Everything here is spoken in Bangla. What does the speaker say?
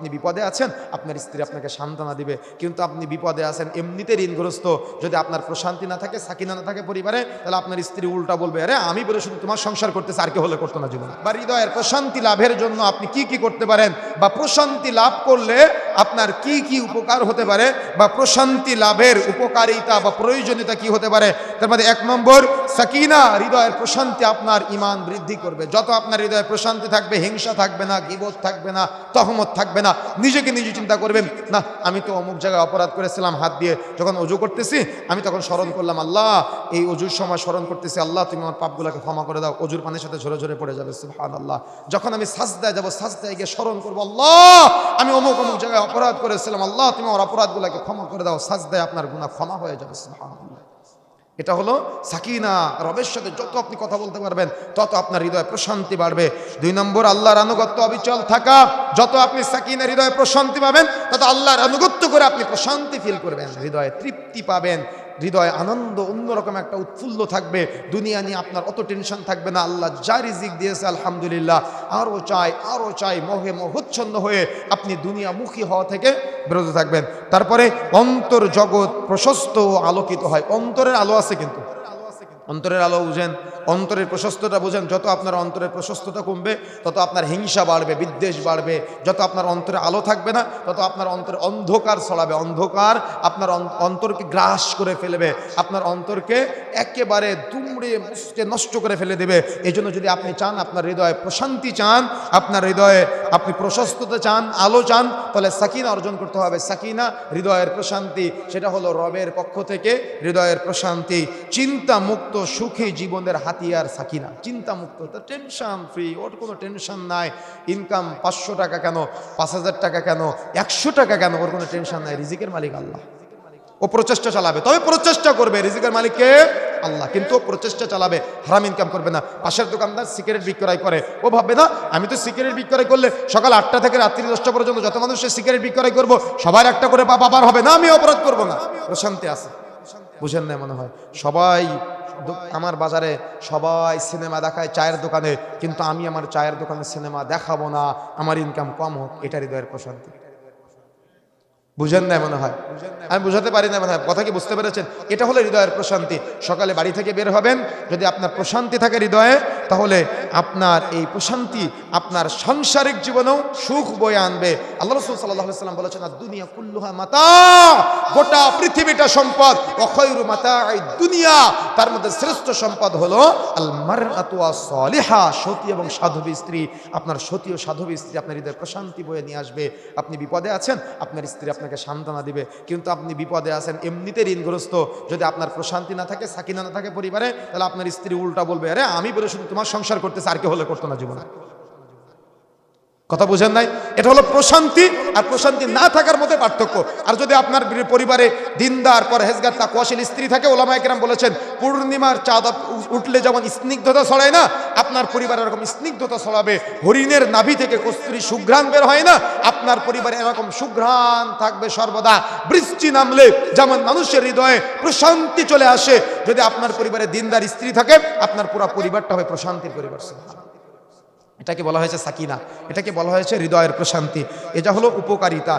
আপনি বিপদে আছেন, আপনার স্ত্রী আপনাকে সান্ত্বনা দিবে। কিন্তু আপনি বিপদে আছেন, এমনিতে ঋণগ্রস্ত, যদি আপনার প্রশান্তি না থাকে, সাকিনা না থাকে পরিবারে, তাহলে আপনার স্ত্রী উল্টা বলবে, আরে আমি বলে শুধু তোমার সংসার করতেছে, আর কে হলে করতো না জীবনে। বা হৃদয়ের প্রশান্তি লাভের জন্য আপনি কি কি করতে পারেন, বা প্রশান্তি লাভ করলে আপনার কি কি উপকার হতে পারে, বা প্রশান্তি লাভের উপকারিতা বা প্রয়োজনীয়তা কি হতে পারে। তার মধ্যে 1 নম্বর, সাকিনা, হৃদয়ের প্রশান্তি আপনার ঈমান বৃদ্ধি করবে। যত আপনার হৃদয়ে প্রশান্তি থাকবে, হিংসা থাকবে না, গীবত থাকবে না, তহমত থাকবে না। নিজেকে নিজে চিন্তা করবেন, না আমি তো অমুক জায়গায় অপরাধ করেছিলাম, হাত দিয়ে যখন অজু করতেছি আমি তখন স্মরণ করলাম, আল্লাহ এই অজুর সময় স্মরণ করতেছি, আল্লাহ তুমি আমার পাপগুলোকে ক্ষমা করে দাও। অজুর পানির সাথে ঝরে ঝরে পড়ে যাবে, সুবহানাল্লাহ। যখন আমি সাজদায় যাব, সাজদায় গিয়ে স্মরণ করবো, আল্লাহ আমি অমুক অমুক জায়গায় অপরাধ করেছিলাম, আল্লাহ তুমি আমার অপরাধগুলোকে ক্ষমা করে দাও। সাজদায় আপনার গুনাহ ক্ষমা হয়ে যাবে, সুবহানাল্লাহ। এটা হলো সাকিনা। রবের সাথে যত আপনি কথা বলতে পারবেন, তত আপনার হৃদয়ে প্রশান্তি বাড়বে। 2 নম্বর, আল্লাহর আনুগত্য অবিচল থাকা। যত আপনি সাকিনা হৃদয়ে প্রশান্তি পাবেন, তত আল্লাহর আনুগত্য করে আপনি প্রশান্তি ফিল করবেন, হৃদয়ে তৃপ্তি পাবেন, হৃদয়ে আনন্দ, অন্যরকম একটা উৎফুল্ল থাকবে। দুনিয়া নিয়ে আপনার অত টেনশন থাকবে না। আল্লাহ যা রিজিক দিয়েছে আলহামদুলিল্লাহ, আরও চাই, মোহে মোহচ্ছন্ন হয়ে আপনি দুনিয়ামুখী হওয়া থেকে বিরত থাকবেন। তারপরে অন্তর জগৎ প্রশস্ত ও আলোকিত হয়। অন্তরের আলো আছে, কিন্তু অন্তরের আলো বুঝেন, অন্তরের প্রশস্ততা বুঝেন। যত আপনার অন্তরের প্রশস্ততা কমবে, তত আপনার হিংসা বাড়বে, বিদ্বেষ বাড়বে। যত আপনার অন্তরে আলো থাকবে না, তত আপনার অন্তরে অন্ধকার ছড়াবে। অন্ধকার আপনার অন্তরকে গ্রাস করে ফেলবে, আপনার অন্তরকে একেবারে দুমড়ে মুচড়ে নষ্ট করে ফেলে দেবে। এই জন্য যদি আপনি চান, আপনার হৃদয়ে প্রশান্তি চান, আপনার হৃদয়ে আপনি প্রশস্ততা চান, আলো চান, তাহলে সাকিনা অর্জন করতে হবে। সাকিনা হৃদয়ের প্রশান্তি, সেটা হলো রবের পক্ষ থেকে হৃদয়ের প্রশান্তি। চিন্তা মুক্ত সুখী জীবনের হাতিয়ার সাকিনা। চিন্তা মুক্ত, টেনশন ফ্রি, ওর কোনো টেনশন নাই। ইনকাম 500 টাকা কেন, 5000 টাকা কেন, 100 টাকা কেন, ওর কোনো টেনশন নাই। রিজিকের মালিক আল্লাহ, ও প্রচেষ্টা চালাবে, তবে প্রচেষ্টা করবে। রিজিকের মালিককে আল্লাহ, কিন্তু ও প্রচেষ্টা চালাবে, হারাম ইনকাম করবে না। পাশের দোকানদার সিগারেট বিক্রয় করে, ও ভাববে না আমি তো সিগারেট বিক্রয় করলে সকাল 8টা থেকে রাত্রি 10টা পর্যন্ত যত মানুষ সিগারেট বিক্রয় করবো, সবার একটা করে পাপ আবার হবে না, আমি অপরাধ করবো না। প্রশান্তি আছে, বুঝেন না মনে হয়। সবাই আমার বাজারে সবাই সিনেমা দেখায় চায়ের দোকানে, কিন্তু আমি আমার চায়ের দোকানে সিনেমা দেখাবো না, আমার ইনকাম কম হোক। এটা হৃদয়ের প্রশান্তি। বুঝেন না মনে হয়, আমি বুঝাতে পারি না মনে হয়। কথা কি বুঝতে পেরেছেন? এটা হলো হৃদয়ের প্রশান্তি। সকালে বাড়ি থেকে বের হবেন, যদি আপনার প্রশান্তি থাকে হৃদয়ে, তাহলে আপনার এই প্রশান্তি আপনার সাংসারিক জীবনেও সুখ বয়ে আনবে। আল্লাহ রাসূল সাল্লাল্লাহু আলাইহি ওয়াসাল্লাম বলেছেন, দুনিয়া কুল্লুহা মাতা, গোটা পৃথিবীটা সম্পদ। ওয়া খায়রু মাতাঈদ দুনিয়া, তার মধ্যে শ্রেষ্ঠ সম্পদ হলো আল মারআতু আস-সালিহা, সতী এবং সাধবী স্ত্রী। আপনার সতী ও সাধবী স্ত্রী আপনার হৃদয়ে প্রশান্তি বয়ে নিয়ে আসবে। আপনি বিপদে আছেন, আপনার স্ত্রী আপনাকে সান্ত্বনা দিবে। কিন্তু আপনি বিপদে আছেন, এমনিতে ঋণগ্রস্ত, যদি আপনার প্রশান্তি না থাকে, সাকিনা না থাকে পরিবারে, তাহলে আপনার স্ত্রী উল্টা বলবে, আরে আমি বলে শুধু তোমার সংসার করতেছে, আর কে হলে করতো না জীবনে। কথা বুঝেন নাই? এটা হলো প্রশান্তি আর প্রশান্তি না থাকার মধ্যে পার্থক্য। আর যদি আপনার পরিবারে দিনদার, পরহেজগার, তাকওয়াশীল স্ত্রী থাকে, ওলামায়ে কেরাম বলেছেন, পূর্ণিমার চাঁদ উঠলে যেমন স্নিগ্ধতা ছড়ায় না, আপনার পরিবারে এরকম স্নিগ্ধতা ছড়াবে। হরিণের নাভি থেকে কস্তুরী সুঘ্রাণ বের হয় না, আপনার পরিবারে এরকম সুঘ্রাণ থাকবে সর্বদা। বৃষ্টি নামলে যেমন মানুষের হৃদয়ে প্রশান্তি চলে আসে, যদি আপনার পরিবারে দিনদার স্ত্রী থাকে, আপনার পুরো পরিবারটা হবে প্রশান্তির পরিবার। এটাকে বলা হয়েছে সাকিনা, এটাকে বলা হয়েছে হৃদয়ের প্রশান্তি। এটা হলো উপকারিতা।